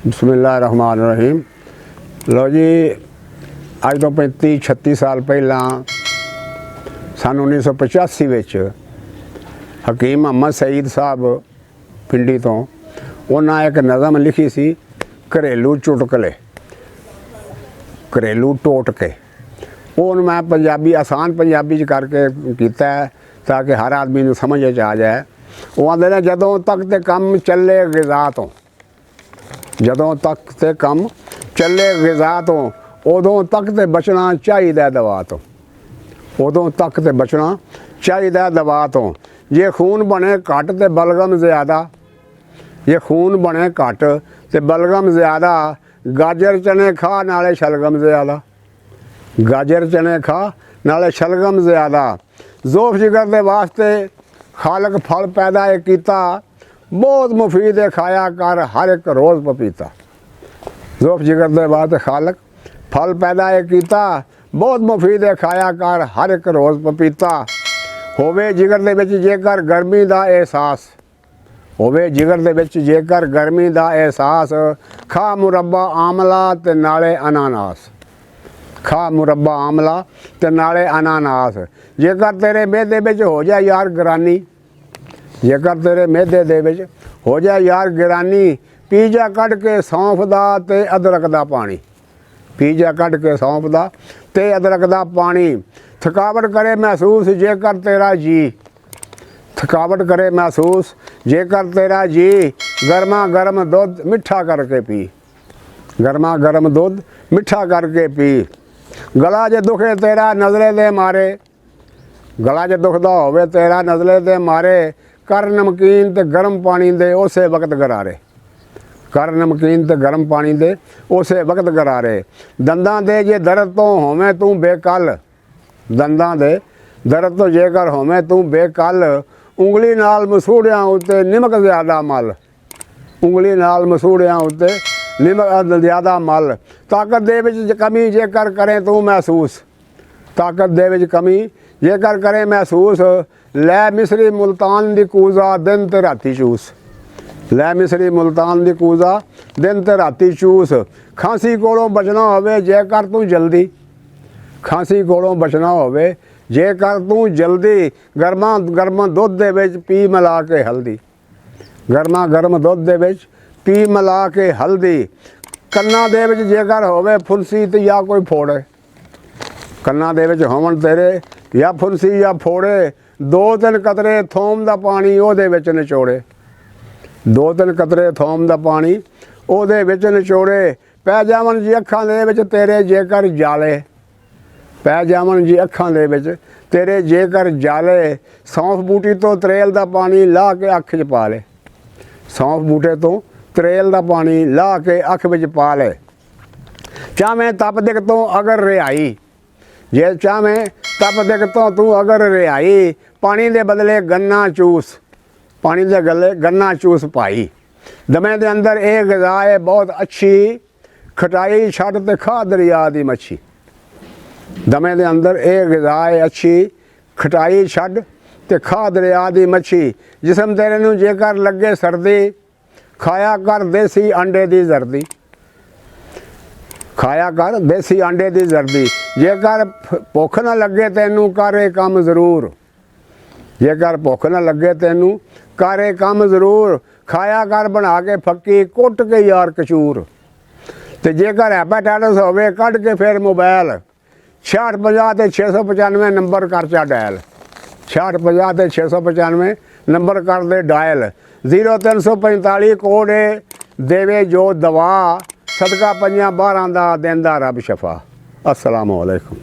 बिस्मिल्लाहिर्रहमानिर्रहीम। लो जी, अज तो 35-36 साल पहला सन 1985 विच हकीम मोहम्मद सईद साहब पिंडी तो उन्हें एक नज़म लिखी सी, घरेलू चुटकले, घरेलू टोटके। वो मैं पंजाबी आसान पंजाबी च करके कीता है ताकि हर आदमी नूं समझ आ जाए। वो आंदे ने जदों तक ते कम चले गिज़ा तो, जदों तक ते कम चले गिज़ा तो उदों तक ते बचना चाहिए दवा तो, उदों तक ते बचना चाहिए दवा तो। जे खून बने घट ते बलगम ज़्यादा, जे खून बने घट ते बलगम ज़्यादा, गाजर चने खा नाले शलगम ज़्यादा, गाजर चने खा नाले शलगम ज़्यादा। ज़ोफ जिगर दे वास्ते खालक फल पैदा है कीता, बहुत मुफीद है खाया कर हर एक रोज़ पपीता। ज़ोफ जिगर दे वास्ते खालक फल पैदा है कीता, बहुत मुफीद है खाया कर हर एक रोज़ पपीता। होवे जिगर दे विच जेकर गर्मी दा एहसास, होवे जिगर दे विच जेकर गर्मी दा एहसास, खा मुरब्बा आमला ते नाले अनानास, खा मुरब्बा आमला ते नाले अनानास। जेकर तेरे मैदे विच हो जाए यार गिरानी, जेकर तेरे मैदे दे विच हो जाए यार गिरानी, पी जा कढ़ के सौंफ दा ते अदरक दा पानी, पी जा कढ़ के सौंफ दा ते अदरक दा पानी। थकावट करे महसूस जेकर तेरा जी, थकावट करे महसूस जेकर तेरा जी, गर्मा गर्म दुध मिठा करके पी, गर्मा गर्म दुध मिठा करके पी। गला जे दुखे तेरा नज़रे दे मारे, गला जे दुखदा होवे तेरा नज़रे दे मारे, कर नमकीन ते गर्म पानी दे उसे वक्त गरारे, कर नमकीन ते गर्म पानी दे उसे वक्त गरारे। दंदां दे जे दर्द तो होवे तू बेकल, दंदां दे दर्द तो जेकर होवे तू बेकल, उंगली नाल मसूड़ियां उत्ते निमक ज़्यादा मल, उंगली नाल मसूड़ियां उत्ते निमक ज़्यादा मल। ताकत दे विच कमी जेकर करें तू महसूस, ताकत दे विच कमी जेकर करें महसूस, लै मिसरी मुल्तान दी कूजा दिन ते राती चूस, लै मिसरी मुल्तान दी कूजा दिन ते राती चूस। खांसी कोलों बचना होवे जेकर तू जल्दी, खांसी कोलों बचना होवे जेकर तू जल्दी, गर्मा गर्म दुध दे विच पी मिला के हल्दी, गर्मा गर्म दुध दे विच पी मिला के हल्दी। कन्ना दे विच जेकर होवे फुंसी ते या कोई फोड़े, कन्ना दे विच होवन तेरे या फुंसी या फोड़े, 2-3 कतरे थोम दा पानी ओहदे विच निचोड़े, 2-3 कतरे थोम दा पानी ओहदे विच निचोड़े। पै जावन जी अखां दे विच तेरे जेकर जाले, पै जावन जी अखां दे विच तेरे जेकर जाले, सौंफ बूटी तो त्रेल दा पानी ला के अख च पा ले, सौंफ बूटे तो त्रेल दा पानी ला के अख विच पा ले। चावें तप दिख तो अगर रिहाई, जे चावें तप दिख तो तू अगर रिहाई, पानी दे बदले गन्ना चूस, पानी दे गले गन्ना चूस पाई। दमे दे अंदर ये ग़िज़ा है बहुत अच्छी, खटाई छड्ड ते खा दरिया दी मच्छी, दमे दे अंदर ये ग़िज़ा है अच्छी, खटाई छड्ड ते खा दरिया दी मच्छी। जिसम तेरे नूं जेकर लगे सर्दी, खाया कर देसी अंडे दी जर्दी, खाया कर देसी अंडे दी जर्दी। जेकर भुख ना लगे तैनू करे काम ज़रूर, जेकर भुख ना लगे तैनू करे काम ज़रूर, खाया कर बना के फक्की कुट के यार कचूर। ते जेकर हैपेटाइटिस होवे कढ़ के फिर मोबाइल, 6650 ते 695 नंबर कर चा डायल, 6650 ते 695 नंबर कर दे डायल। 0345 कोड देवे जो दवा, सदका 5-12 दा देंदा रब शफा। अस्सलामु अलैकुम।